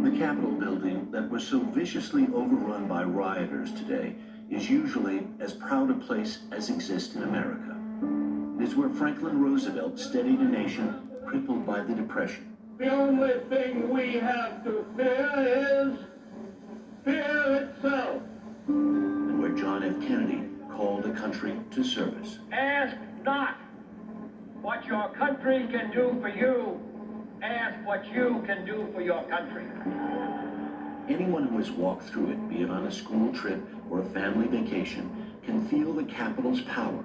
The Capitol building that was so viciously overrun by rioters today is usually as proud a place as exists in America. It is where Franklin Roosevelt steadied a nation crippled by the Depression. The only thing we have to fear is fear itself. And where John F. Kennedy called a country to service. Ask not what your country can do for you. Ask what you can do for your country. Anyone who has walked through it, be it on a school trip or a family vacation, can feel the Capitol's power.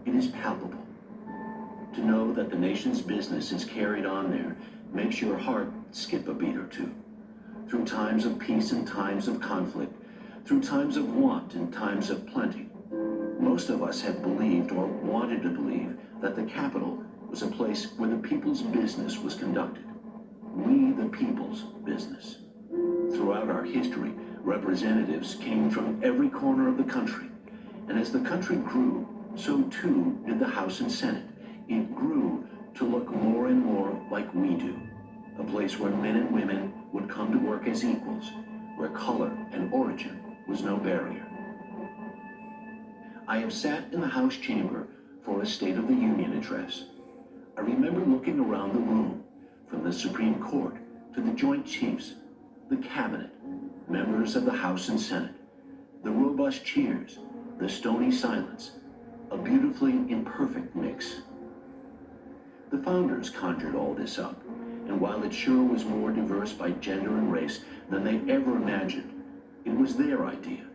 It is palpable. To know that the nation's business is carried on there makes your heart skip a beat or two. Through times of peace and times of conflict, through times of want and times of plenty, most of us have believed or wanted to believe that the Capitol was a place where the people's business was conducted. We the people's business. Throughout our history, representatives came from every corner of the country. And as the country grew, so too did the House and Senate. It grew to look more and more like we do. A place where men and women would come to work as equals, where color and origin was no barrier. I have sat in the House chamber for a State of the Union address. I remember looking around the room, from the Supreme Court to the Joint Chiefs, the Cabinet, members of the House and Senate, the robust cheers, the stony silence, a beautifully imperfect mix. The founders conjured all this up, and while it sure was more diverse by gender and race than they ever imagined, it was their idea,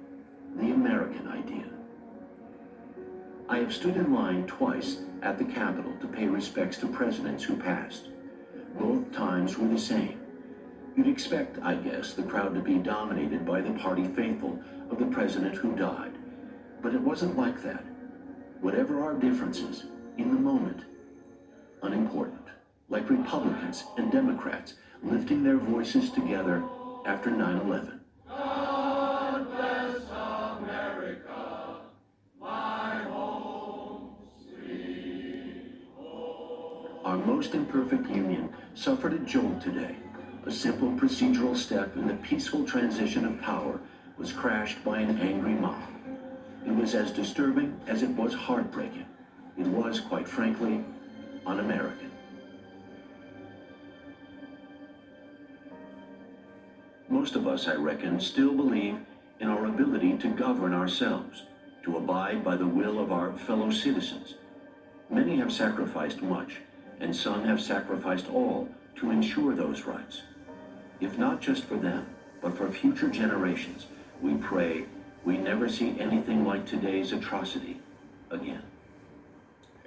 the American idea. I have stood in line twice at the Capitol to pay respects to presidents who passed. Both times were the same. You'd expect, I guess, the crowd to be dominated by the party faithful of the president who died. But it wasn't like that. Whatever our differences, in the moment, unimportant. Like Republicans and Democrats lifting their voices together after 9/11. God bless America, my home, sweet home. Our most imperfect union suffered a jolt today. A simple procedural step in the peaceful transition of power was crashed by an angry mob. It was as disturbing as it was heartbreaking. It was, quite frankly, un-American. Most of us, I reckon, still believe in our ability to govern ourselves, to abide by the will of our fellow citizens. Many have sacrificed much, and some have sacrificed all to ensure those rights. If not just for them, but for future generations, we pray we never see anything like today's atrocity again.